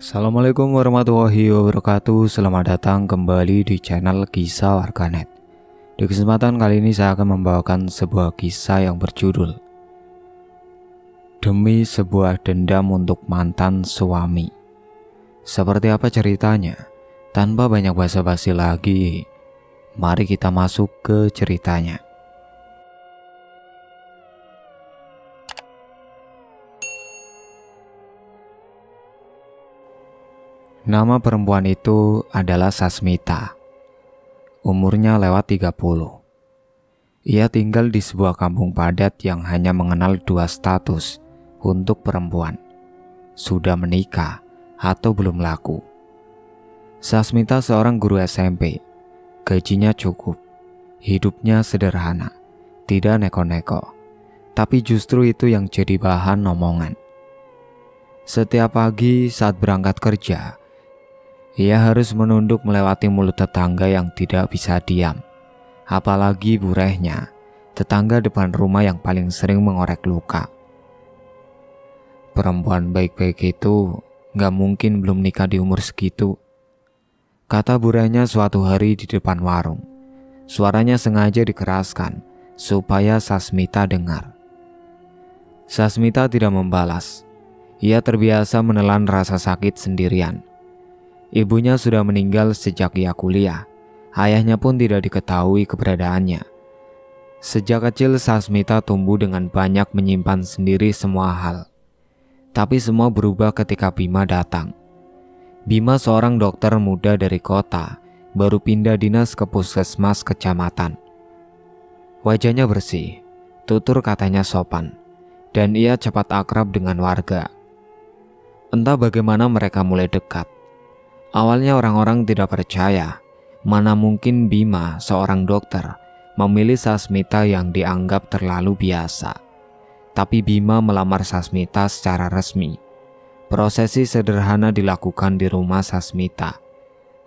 Assalamualaikum warahmatullahi wabarakatuh. Selamat datang kembali di channel Kisah Warganet. Di kesempatan kali ini saya akan membawakan sebuah kisah yang berjudul Demi Sebuah Dendam untuk Mantan Suami. Seperti apa ceritanya? Tanpa banyak basa-basi lagi, mari kita masuk ke ceritanya. Nama perempuan itu adalah Sasmita. Umurnya lewat 30. Ia tinggal di sebuah kampung padat yang hanya mengenal dua status untuk perempuan: sudah menikah atau belum laku. Sasmita seorang guru SMP. Gajinya cukup. Hidupnya sederhana, tidak neko-neko. Tapi justru itu yang jadi bahan omongan. Setiap pagi saat berangkat kerja, ia harus menunduk melewati mulut tetangga yang tidak bisa diam. Apalagi burehnya, tetangga depan rumah yang paling sering mengorek luka. Perempuan baik-baik itu gak mungkin belum nikah di umur segitu, kata burehnya suatu hari di depan warung. Suaranya sengaja dikeraskan supaya Sasmita dengar. Sasmita tidak membalas. Ia terbiasa menelan rasa sakit sendirian. Ibunya sudah meninggal sejak ia kuliah. Ayahnya pun tidak diketahui keberadaannya. Sejak kecil Sasmita tumbuh dengan banyak menyimpan sendiri semua hal. Tapi semua berubah ketika Bima datang. Bima seorang dokter muda dari kota, baru pindah dinas ke puskesmas kecamatan. Wajahnya bersih, tutur katanya sopan, dan ia cepat akrab dengan warga. Entah bagaimana mereka mulai dekat. Awalnya orang-orang tidak percaya, mana mungkin Bima, seorang dokter, memilih Sasmita yang dianggap terlalu biasa. Tapi Bima melamar Sasmita secara resmi. Prosesi sederhana dilakukan di rumah Sasmita,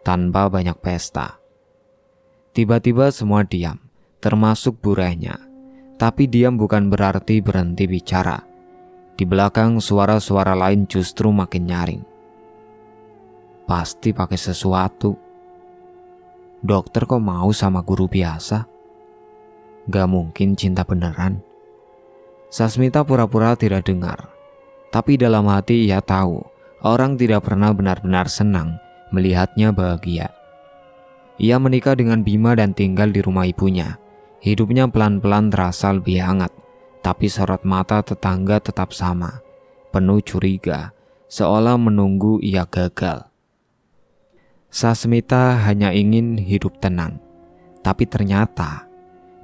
tanpa banyak pesta. Tiba-tiba semua diam, termasuk burehnya. Tapi diam bukan berarti berhenti bicara. Di belakang suara-suara lain justru makin nyaring. Pasti pakai sesuatu. Dokter kok mau sama guru biasa? Gak mungkin cinta beneran. Sasmita pura-pura tidak dengar. Tapi dalam hati ia tahu orang tidak pernah benar-benar senang melihatnya bahagia. Ia menikah dengan Bima dan tinggal di rumah ibunya. Hidupnya pelan-pelan terasa lebih hangat. Tapi sorot mata tetangga tetap sama, penuh curiga, seolah menunggu ia gagal. Sasmita hanya ingin hidup tenang, tapi ternyata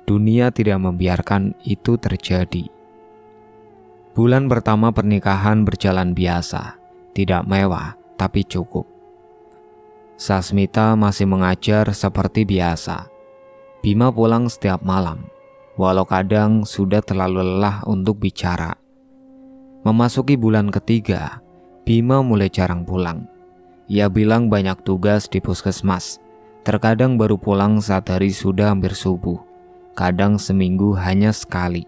dunia tidak membiarkan itu terjadi. Bulan pertama pernikahan berjalan biasa, tidak mewah tapi cukup. Sasmita masih mengajar seperti biasa. Bima pulang setiap malam, walau kadang sudah terlalu lelah untuk bicara. Memasuki bulan ketiga, Bima mulai jarang pulang. Ia bilang banyak tugas di puskesmas. Terkadang baru pulang saat hari sudah hampir subuh. Kadang seminggu hanya sekali.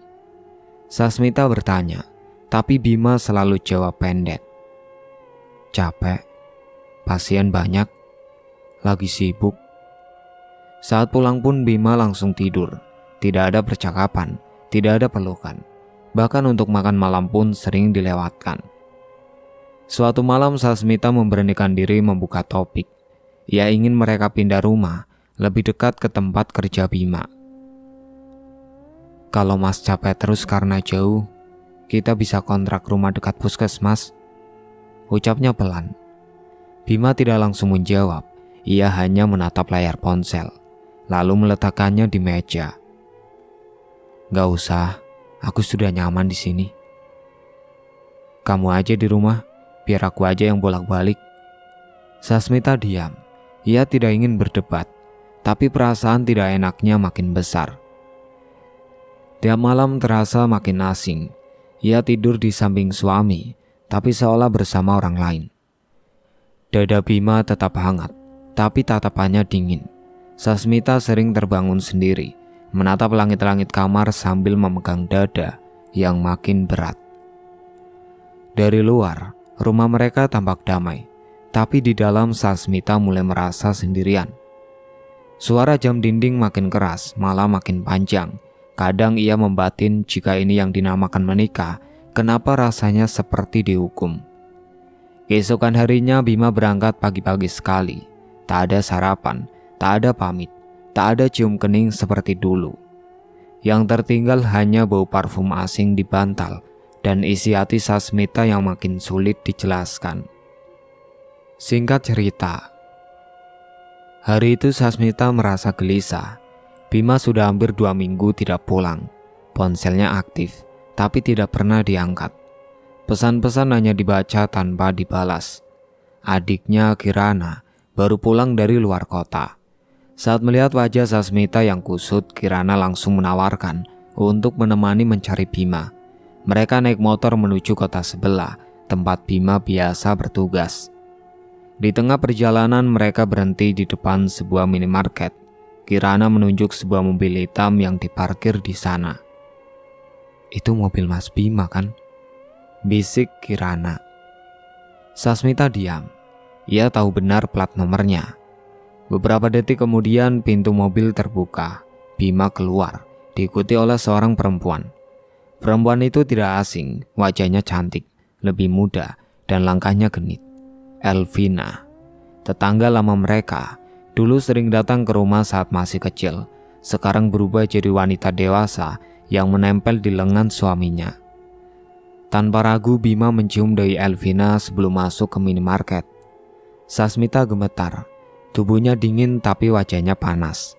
Sasmita bertanya, tapi Bima selalu jawab pendek. Capek, pasien banyak, lagi sibuk. Saat pulang pun Bima langsung tidur. Tidak ada percakapan, tidak ada pelukan. Bahkan untuk makan malam pun sering dilewatkan. Suatu malam Sasmita memberanikan diri membuka topik. Ia ingin mereka pindah rumah, lebih dekat ke tempat kerja Bima. Kalau Mas capek terus karena jauh, kita bisa kontrak rumah dekat puskesmas, ucapnya pelan. Bima tidak langsung menjawab. Ia hanya menatap layar ponsel, lalu meletakkannya di meja. Gak usah, aku sudah nyaman di sini. Kamu aja di rumah, biar aku aja yang bolak-balik. Sasmita diam. Ia tidak ingin berdebat, tapi perasaan tidak enaknya makin besar. Tiap malam terasa makin asing. Ia tidur di samping suami, tapi seolah bersama orang lain. Dada Bima tetap hangat, tapi tatapannya dingin. Sasmita sering terbangun sendiri, menatap langit-langit kamar sambil memegang dada yang makin berat. Dari luar, rumah mereka tampak damai. Tapi di dalam Sasmita mulai merasa sendirian. Suara jam dinding makin keras, malah makin panjang. Kadang ia membatin jika ini yang dinamakan menikah, kenapa rasanya seperti dihukum. Keesokan harinya Bima berangkat pagi-pagi sekali. Tak ada sarapan, tak ada pamit, tak ada cium kening seperti dulu. Yang tertinggal hanya bau parfum asing di bantal dan isi hati Sasmita yang makin sulit dijelaskan. Singkat cerita, hari itu Sasmita merasa gelisah. Bima sudah hampir 2 minggu tidak pulang. Ponselnya aktif, tapi tidak pernah diangkat. Pesan-pesan hanya dibaca tanpa dibalas. Adiknya Kirana baru pulang dari luar kota. Saat melihat wajah Sasmita yang kusut, Kirana langsung menawarkan untuk menemani mencari Bima. Mereka naik motor menuju kota sebelah, tempat Bima biasa bertugas. Di tengah perjalanan mereka berhenti di depan sebuah minimarket. Kirana menunjuk sebuah mobil hitam yang diparkir di sana. "Itu mobil Mas Bima kan?" bisik Kirana. Sasmita diam. Ia tahu benar plat nomornya. Beberapa detik kemudian pintu mobil terbuka. Bima keluar, diikuti oleh seorang perempuan. Perempuan itu tidak asing, wajahnya cantik, lebih muda, dan langkahnya genit. Elvina, tetangga lama mereka, dulu sering datang ke rumah saat masih kecil. Sekarang berubah jadi wanita dewasa yang menempel di lengan suaminya. Tanpa ragu Bima mencium dahi Elvina sebelum masuk ke minimarket. Sasmita gemetar, tubuhnya dingin tapi wajahnya panas.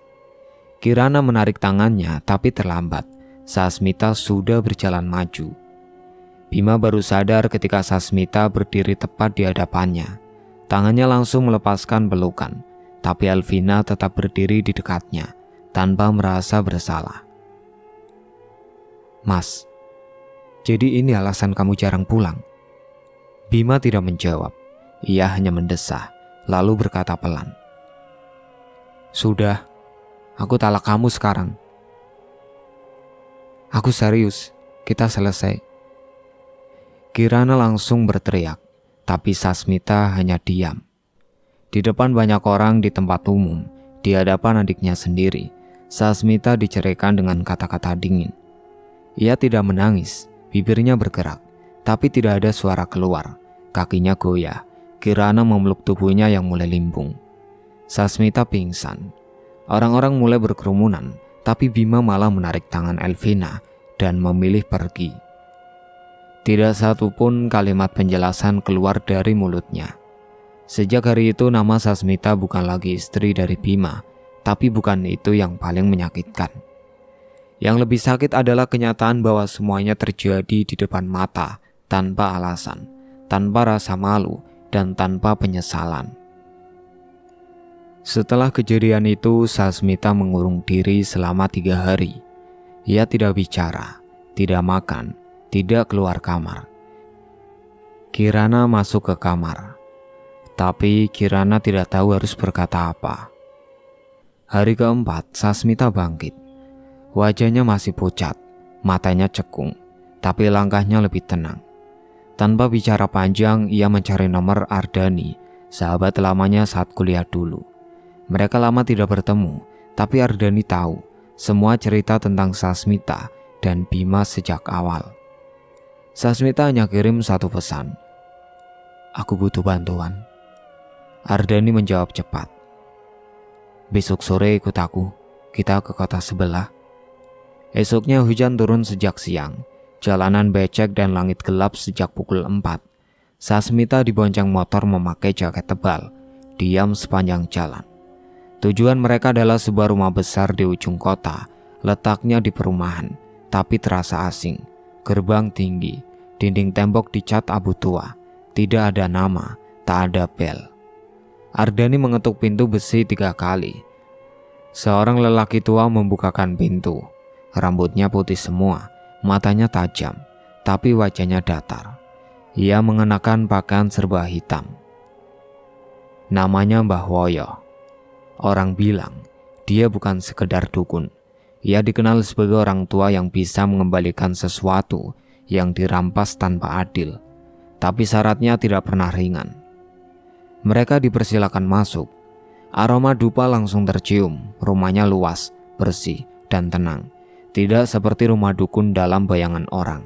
Kirana menarik tangannya tapi terlambat. Sasmita sudah berjalan maju. Bima baru sadar ketika Sasmita berdiri tepat di hadapannya. Tangannya langsung melepaskan pelukan, tapi Elvina tetap berdiri di dekatnya tanpa merasa bersalah. "Mas, jadi ini alasan kamu jarang pulang?" Bima tidak menjawab. Ia hanya mendesah, lalu berkata pelan, "Sudah, aku talak kamu sekarang." "Aku serius, kita selesai." Kirana langsung berteriak, tapi Sasmita hanya diam. Di depan banyak orang di tempat umum, di hadapan adiknya sendiri, Sasmita diceraikan dengan kata-kata dingin. Ia tidak menangis, bibirnya bergerak, tapi tidak ada suara keluar. Kakinya goyah, Kirana memeluk tubuhnya yang mulai limbung. Sasmita pingsan. Orang-orang mulai berkerumunan, tapi Bima malah menarik tangan Elvina dan memilih pergi. Tidak satu pun kalimat penjelasan keluar dari mulutnya. Sejak hari itu nama Sasmita bukan lagi istri dari Bima, tapi bukan itu yang paling menyakitkan. Yang lebih sakit adalah kenyataan bahwa semuanya terjadi di depan mata, tanpa alasan, tanpa rasa malu, dan tanpa penyesalan. Setelah kejadian itu, Sasmita mengurung diri selama 3 hari. Ia tidak bicara, tidak makan, tidak keluar kamar. Kirana masuk ke kamar, tapi Kirana tidak tahu harus berkata apa. Hari keempat, Sasmita bangkit. Wajahnya masih pucat, matanya cekung, tapi langkahnya lebih tenang. Tanpa bicara panjang, ia mencari nomor Ardani, sahabat lamanya saat kuliah dulu. Mereka lama tidak bertemu, tapi Ardani tahu semua cerita tentang Sasmita dan Bima sejak awal. Sasmita hanya kirim satu pesan, "Aku butuh bantuan." Ardani menjawab cepat, "Besok sore ikut aku, kita ke kota sebelah." Esoknya hujan turun sejak siang, jalanan becek dan langit gelap sejak pukul 4. Sasmita dibonceng motor memakai jaket tebal, diam sepanjang jalan. Tujuan mereka adalah sebuah rumah besar di ujung kota, letaknya di perumahan, tapi terasa asing. Gerbang tinggi, dinding tembok dicat abu tua, tidak ada nama, tak ada bel. Ardani mengetuk pintu besi 3 kali. Seorang lelaki tua membukakan pintu. Rambutnya putih semua, matanya tajam, tapi wajahnya datar. Ia mengenakan pakaian serba hitam. Namanya Mbah Woyo. Orang bilang dia bukan sekedar dukun. Ia dikenal sebagai orang tua yang bisa mengembalikan sesuatu yang dirampas tanpa adil, tapi syaratnya tidak pernah ringan. Mereka dipersilakan masuk. Aroma dupa langsung tercium. Rumahnya luas, bersih, dan tenang. Tidak seperti rumah dukun dalam bayangan orang.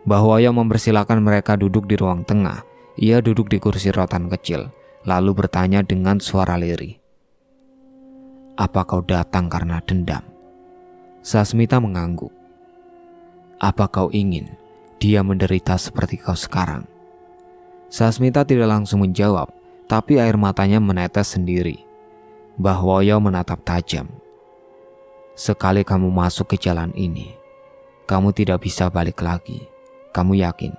Mbah Woyo mempersilakan mereka duduk di ruang tengah. Ia duduk di kursi rotan kecil, lalu bertanya dengan suara lirih. "Apa kau datang karena dendam?" Sasmita mengangguk. "Apa kau ingin dia menderita seperti kau sekarang?" Sasmita tidak langsung menjawab, tapi air matanya menetes sendiri. Mbah Woyo menatap tajam. "Sekali kamu masuk ke jalan ini, kamu tidak bisa balik lagi. Kamu yakin?"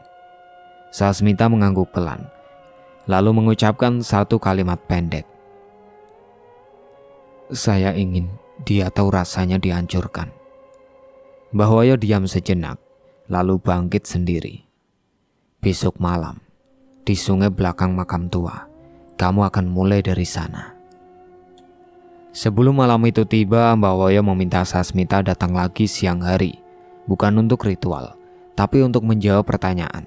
Sasmita mengangguk pelan, lalu mengucapkan satu kalimat pendek. "Saya ingin dia tahu rasanya dihancurkan." Mbah Woyo diam sejenak, lalu bangkit sendiri. "Besok malam, di sungai belakang makam tua, kamu akan mulai dari sana." Sebelum malam itu tiba, Mbah Woyo meminta Sasmita datang lagi siang hari, bukan untuk ritual, tapi untuk menjawab pertanyaan.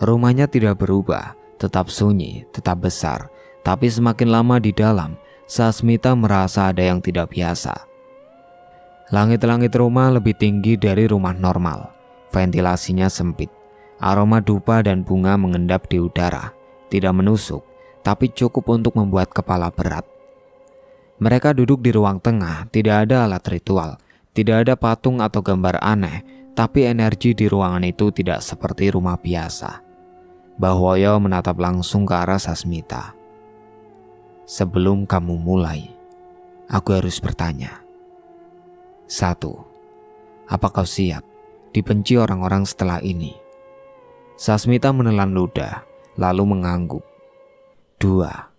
Rumahnya tidak berubah, tetap sunyi, tetap besar, tapi semakin lama di dalam, Sasmita merasa ada yang tidak biasa. Langit-langit rumah lebih tinggi dari rumah normal, ventilasinya sempit, aroma dupa dan bunga mengendap di udara, tidak menusuk, tapi cukup untuk membuat kepala berat. Mereka duduk di ruang tengah, tidak ada alat ritual, tidak ada patung atau gambar aneh, tapi energi di ruangan itu tidak seperti rumah biasa. Mbah Woyo menatap langsung ke arah Sasmita. "Sebelum kamu mulai, aku harus bertanya. 1. Apa kau siap dibenci orang-orang setelah ini?" Sasmita menelan ludah, lalu mengangguk. 2.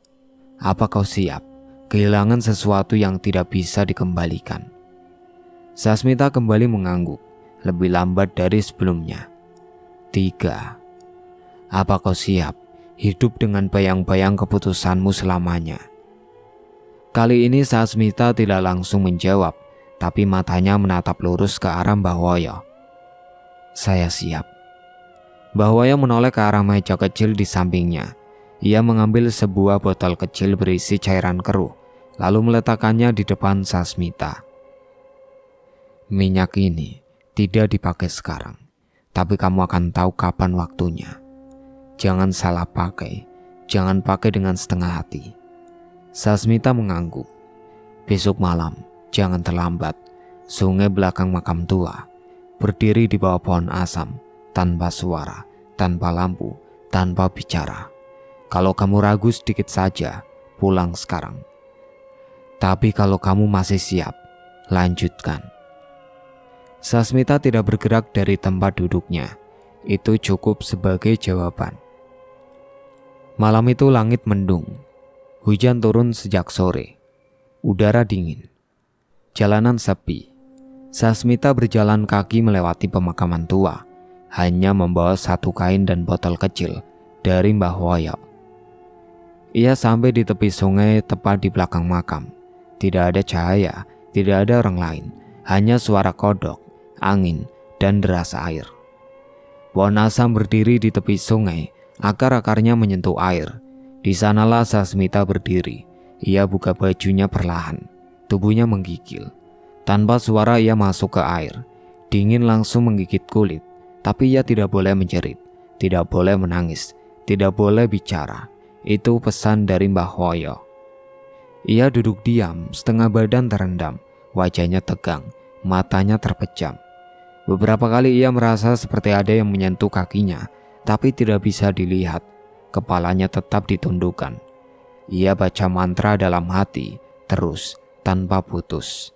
Apa kau siap kehilangan sesuatu yang tidak bisa dikembalikan? Sasmita kembali mengangguk, lebih lambat dari sebelumnya. 3. Apa kau siap hidup dengan bayang-bayang keputusanmu selamanya? Kali ini Sasmita tidak langsung menjawab, tapi matanya menatap lurus ke arah Mbah Woyo. "Saya siap." Mbah Woyo menoleh ke arah meja kecil di sampingnya. Ia mengambil sebuah botol kecil berisi cairan keruh, lalu meletakkannya di depan Sasmita. "Minyak ini tidak dipakai sekarang, tapi kamu akan tahu kapan waktunya. Jangan salah pakai, jangan pakai dengan setengah hati." Sasmita mengangguk. "Besok malam, jangan terlambat. Sungai belakang makam tua, berdiri di bawah pohon asam, tanpa suara, tanpa lampu, tanpa bicara. Kalau kamu ragu sedikit saja, pulang sekarang. Tapi kalau kamu masih siap, lanjutkan." Sasmita tidak bergerak dari tempat duduknya. Itu cukup sebagai jawaban. Malam itu langit mendung. Hujan turun sejak sore. Udara dingin. Jalanan sepi. Sasmita berjalan kaki melewati pemakaman tua, hanya membawa satu kain dan botol kecil dari Mbah Woyo. Ia sampai di tepi sungai tepat di belakang makam. Tidak ada cahaya, tidak ada orang lain, hanya suara kodok, angin, dan deras air. Pohon asam berdiri di tepi sungai, akar-akarnya menyentuh air. Di sanalah Sasmita berdiri. Ia buka bajunya perlahan, tubuhnya menggigil. Tanpa suara ia masuk ke air. Dingin langsung menggigit kulit, tapi ia tidak boleh menjerit, tidak boleh menangis, tidak boleh bicara. Itu pesan dari Mbah Woyo. Ia duduk diam, setengah badan terendam, wajahnya tegang, matanya terpejam. Beberapa kali ia merasa seperti ada yang menyentuh kakinya, tapi tidak bisa dilihat. Kepalanya tetap ditundukkan. Ia baca mantra dalam hati, terus, tanpa putus.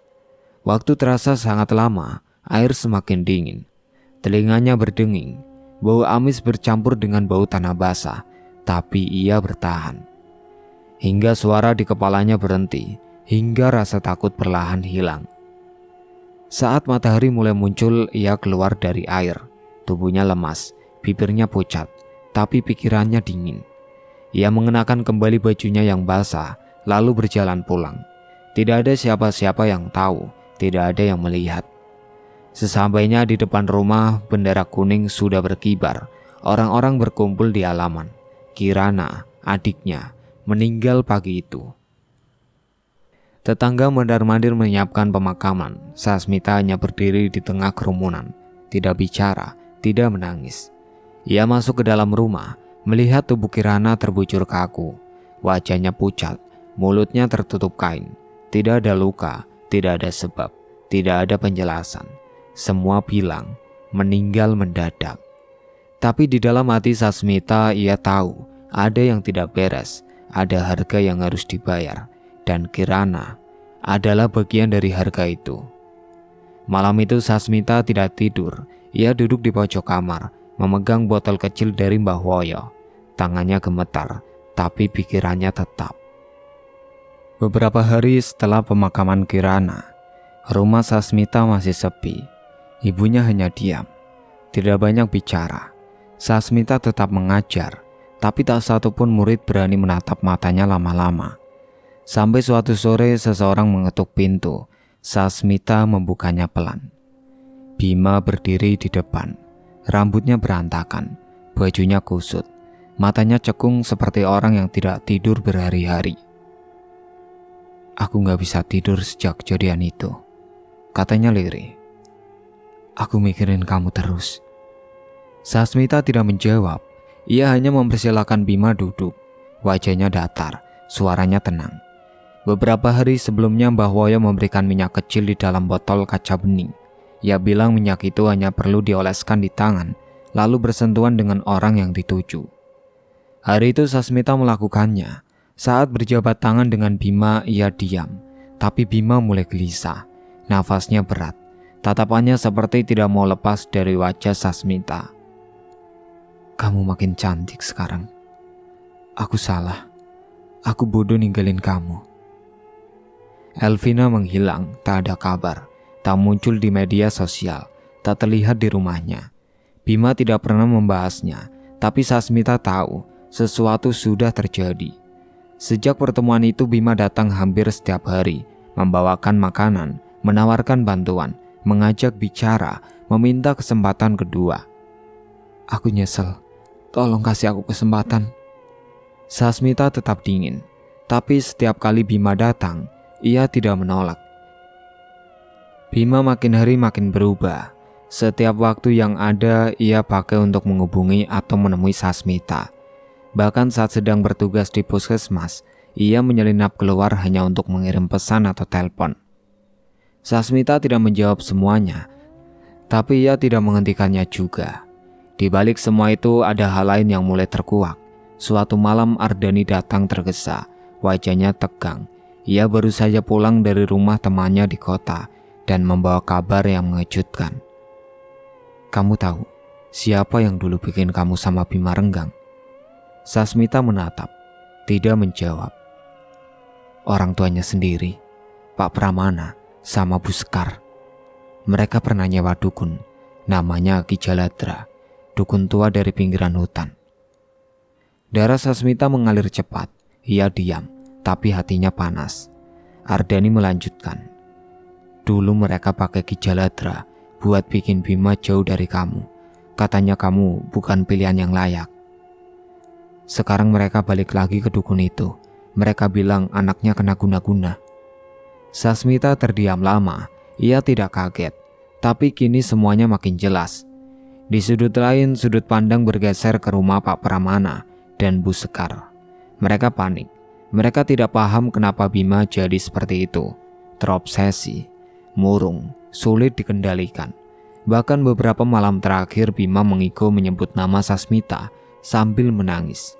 Waktu terasa sangat lama, air semakin dingin. Telinganya berdenging, bau amis bercampur dengan bau tanah basah, tapi ia bertahan. Hingga suara di kepalanya berhenti, hingga rasa takut perlahan hilang. Saat matahari mulai muncul, ia keluar dari air. Tubuhnya lemas, bibirnya pucat, tapi pikirannya dingin. Ia mengenakan kembali bajunya yang basah, lalu berjalan pulang. Tidak ada siapa-siapa yang tahu, tidak ada yang melihat. Sesampainya di depan rumah, bendera kuning sudah berkibar. Orang-orang berkumpul di halaman. Kirana, adiknya, meninggal pagi itu. Tetangga mondar-mandir menyiapkan pemakaman. Sasmita hanya berdiri di tengah kerumunan, tidak bicara, tidak menangis. Ia masuk ke dalam rumah, melihat tubuh Kirana terbujur kaku. Wajahnya pucat, mulutnya tertutup kain. Tidak ada luka, tidak ada sebab, tidak ada penjelasan. Semua bilang meninggal mendadak. Tapi di dalam hati Sasmita ia tahu ada yang tidak beres, ada harga yang harus dibayar, dan Kirana adalah bagian dari harga itu. Malam itu Sasmita tidak tidur. Ia duduk di pojok kamar, memegang botol kecil dari Mbah Woyo. Tangannya gemetar, tapi pikirannya tetap. Beberapa hari setelah pemakaman Kirana, rumah Sasmita masih sepi. Ibunya hanya diam, tidak banyak bicara. Sasmita tetap mengajar, tapi tak satupun murid berani menatap matanya lama-lama. Sampai suatu sore seseorang mengetuk pintu. Sasmita membukanya pelan. Bima berdiri di depan. Rambutnya berantakan, bajunya kusut, matanya cekung seperti orang yang tidak tidur berhari-hari. "Aku gak bisa tidur sejak kejadian itu," katanya lirih. "Aku mikirin kamu terus." Sasmita tidak menjawab. Ia hanya mempersilahkan Bima duduk. Wajahnya datar, suaranya tenang. Beberapa hari sebelumnya Mbah Woyo memberikan minyak kecil di dalam botol kaca bening. Ia bilang minyak itu hanya perlu dioleskan di tangan, lalu bersentuhan dengan orang yang dituju. Hari itu Sasmita melakukannya. Saat berjabat tangan dengan Bima, ia diam. Tapi Bima mulai gelisah. Nafasnya berat. Tatapannya seperti tidak mau lepas dari wajah Sasmita. "Kamu makin cantik sekarang. Aku salah. Aku bodoh ninggalin kamu." Elvina menghilang, tak ada kabar, tak muncul di media sosial, tak terlihat di rumahnya. Bima tidak pernah membahasnya, tapi Sasmita tahu sesuatu sudah terjadi. Sejak pertemuan itu Bima datang hampir setiap hari, membawakan makanan, menawarkan bantuan, mengajak bicara, meminta kesempatan kedua. "Aku nyesel, tolong kasih aku kesempatan." Sasmita tetap dingin, tapi setiap kali Bima datang, ia tidak menolak. Bima makin hari makin berubah. Setiap waktu yang ada ia pakai untuk menghubungi atau menemui Sasmita. Bahkan saat sedang bertugas di puskesmas, ia menyelinap keluar hanya untuk mengirim pesan atau telepon. Sasmita tidak menjawab semuanya, tapi ia tidak menghentikannya juga. Di balik semua itu ada hal lain yang mulai terkuak. Suatu malam Ardani datang tergesa, wajahnya tegang. Ia baru saja pulang dari rumah temannya di kota dan membawa kabar yang mengejutkan. "Kamu tahu siapa yang dulu bikin kamu sama Bima renggang?" Sasmita menatap, tidak menjawab. "Orang tuanya sendiri, Pak Pramana sama Bu Sekar. Mereka pernah nyewa dukun, namanya Ki Jaladra, dukun tua dari pinggiran hutan." Darah Sasmita mengalir cepat. Ia diam, tapi hatinya panas. Ardani melanjutkan, "Dulu mereka pakai Ki Jaladra buat bikin Bima jauh dari kamu. Katanya kamu bukan pilihan yang layak. Sekarang mereka balik lagi ke dukun itu. Mereka bilang anaknya kena guna-guna." Sasmita terdiam lama. Ia tidak kaget, tapi kini semuanya makin jelas. Di sudut lain, sudut pandang bergeser ke rumah Pak Pramana dan Bu Sekar. Mereka panik. Mereka tidak paham kenapa Bima jadi seperti itu. Terobsesi, murung, sulit dikendalikan. Bahkan beberapa malam terakhir Bima mengigo menyebut nama Sasmita sambil menangis.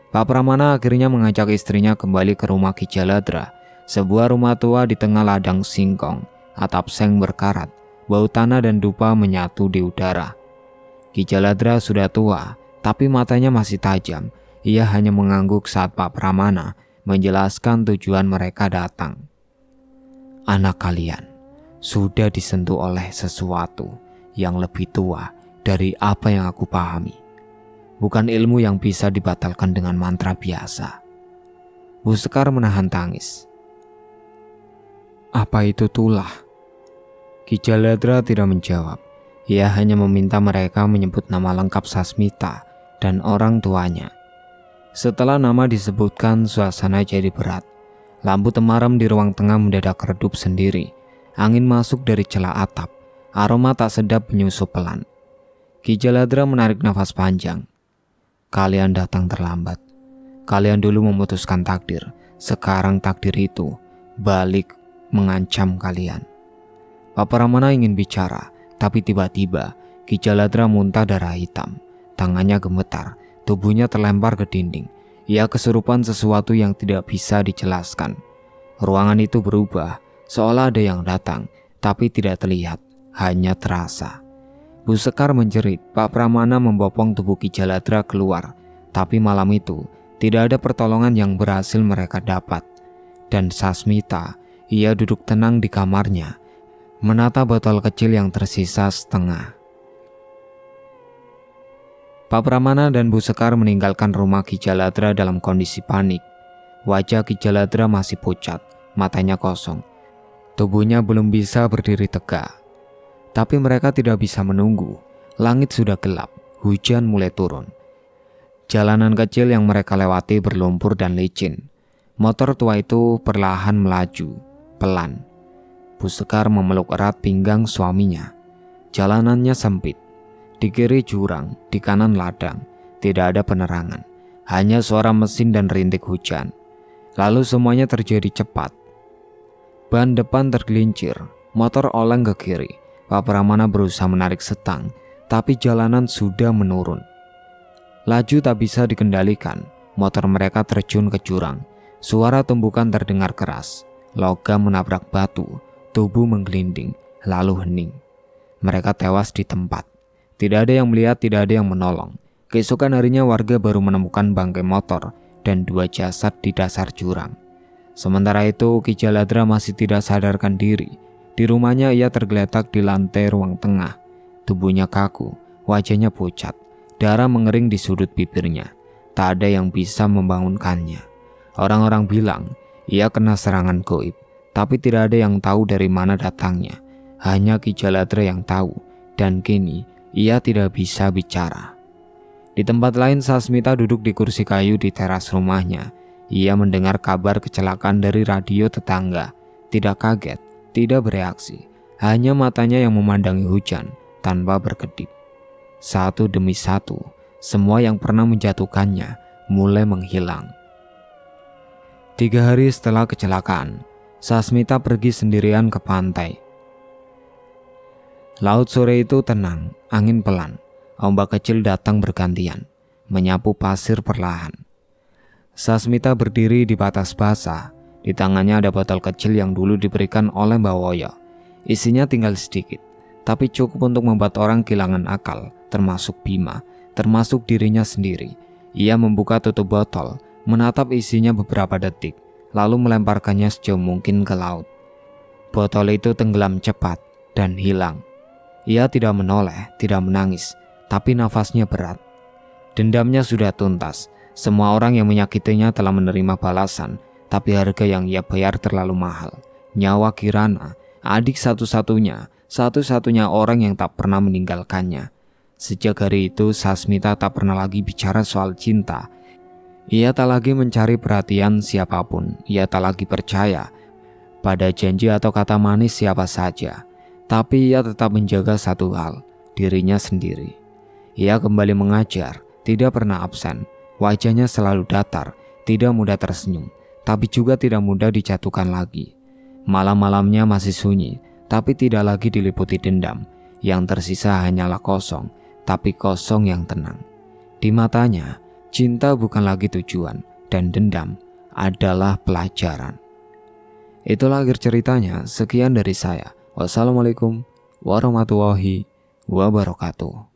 Pak Pramana akhirnya mengajak istrinya kembali ke rumah Ki Jaladra, sebuah rumah tua di tengah ladang singkong. Atap seng berkarat, bau tanah dan dupa menyatu di udara. Ki Jaladra sudah tua, tapi matanya masih tajam. Ia hanya mengangguk saat Pak Pramana menjelaskan tujuan mereka datang. "Anak kalian sudah disentuh oleh sesuatu yang lebih tua dari apa yang aku pahami. Bukan ilmu yang bisa dibatalkan dengan mantra biasa." Bu Sekar menahan tangis. "Apa itu tulah?" Ki Jaladra tidak menjawab. Ia hanya meminta mereka menyebut nama lengkap Sasmita dan orang tuanya. Setelah nama disebutkan, suasana jadi berat. Lampu temaram di ruang tengah mendadak redup sendiri. Angin masuk dari celah atap. Aroma tak sedap menyusup pelan. Ki Jaladra menarik nafas panjang. Kalian datang terlambat. Kalian dulu memutuskan takdir. Sekarang takdir itu balik mengancam kalian. Pak Pramana ingin bicara, tapi tiba-tiba Ki Jaladra muntah darah hitam. Tangannya gemetar, tubuhnya terlempar ke dinding. Ia kesurupan sesuatu yang tidak bisa dijelaskan. Ruangan itu berubah, seolah ada yang datang, tapi tidak terlihat, hanya terasa. Bu Sekar menjerit, Pak Pramana membopong tubuh Ki Jaladra keluar. Tapi malam itu, tidak ada pertolongan yang berhasil mereka dapat. Dan Sasmita, ia duduk tenang di kamarnya, menata botol kecil yang tersisa setengah. Pak Pramana dan Bu Sekar meninggalkan rumah Ki Jaladra dalam kondisi panik. Wajah Ki Jaladra masih pucat, matanya kosong. Tubuhnya belum bisa berdiri tegak. Tapi mereka tidak bisa menunggu. Langit sudah gelap, hujan mulai turun. Jalanan kecil yang mereka lewati berlumpur dan licin. Motor tua itu perlahan melaju, pelan. Bu Sekar memeluk erat pinggang suaminya. Jalanannya sempit. Di kiri jurang, di kanan ladang, tidak ada penerangan, hanya suara mesin dan rintik hujan. Lalu semuanya terjadi cepat. Ban depan tergelincir, motor oleng ke kiri. Pak Pramana berusaha menarik setang, tapi jalanan sudah menurun. Laju tak bisa dikendalikan, motor mereka terjun ke jurang. Suara tumbukan terdengar keras, logam menabrak batu, tubuh menggelinding, lalu hening. Mereka tewas di tempat. Tidak ada yang melihat, tidak ada yang menolong. Keesokan harinya warga baru menemukan bangkai motor dan 2 jasad di dasar jurang. Sementara itu Ki Jaladra masih tidak sadarkan diri. Di rumahnya ia tergeletak di lantai ruang tengah. Tubuhnya kaku, wajahnya pucat, darah mengering di sudut bibirnya. Tak ada yang bisa membangunkannya. Orang-orang bilang ia kena serangan gaib, tapi tidak ada yang tahu dari mana datangnya. Hanya Ki Jaladra yang tahu, dan kini ia tidak bisa bicara. Di tempat lain, Sasmita duduk di kursi kayu di teras rumahnya. Ia mendengar kabar kecelakaan dari radio tetangga. Tidak kaget, tidak bereaksi. Hanya matanya yang memandangi hujan tanpa berkedip. Satu demi satu, semua yang pernah menjatuhkannya mulai menghilang. 3 hari setelah kecelakaan, Sasmita pergi sendirian ke pantai. Laut sore itu tenang, angin pelan, ombak kecil datang bergantian, menyapu pasir perlahan. Sasmita berdiri di batas basah, di tangannya ada botol kecil yang dulu diberikan oleh Mbak Woyo. Isinya tinggal sedikit, tapi cukup untuk membuat orang kehilangan akal, termasuk Bima, termasuk dirinya sendiri. Ia membuka tutup botol, menatap isinya beberapa detik, lalu melemparkannya sejauh mungkin ke laut. Botol itu tenggelam cepat dan hilang. Ia tidak menoleh, tidak menangis, tapi nafasnya berat. Dendamnya sudah tuntas. Semua orang yang menyakitinya telah menerima balasan, tapi harga yang ia bayar terlalu mahal. Nyawa Kirana, adik satu-satunya orang yang tak pernah meninggalkannya. Sejak hari itu, Sasmita tak pernah lagi bicara soal cinta. Ia tak lagi mencari perhatian siapapun. Ia tak lagi percaya pada janji atau kata manis siapa saja. Tapi ia tetap menjaga satu hal, dirinya sendiri. Ia kembali mengajar, tidak pernah absen. Wajahnya selalu datar, tidak mudah tersenyum, tapi juga tidak mudah dijatuhkan lagi. Malam-malamnya masih sunyi, tapi tidak lagi diliputi dendam. Yang tersisa hanyalah kosong, tapi kosong yang tenang. Di matanya, cinta bukan lagi tujuan, dan dendam adalah pelajaran. Itulah akhir ceritanya. Sekian dari saya. Wassalamualaikum warahmatullahi wabarakatuh.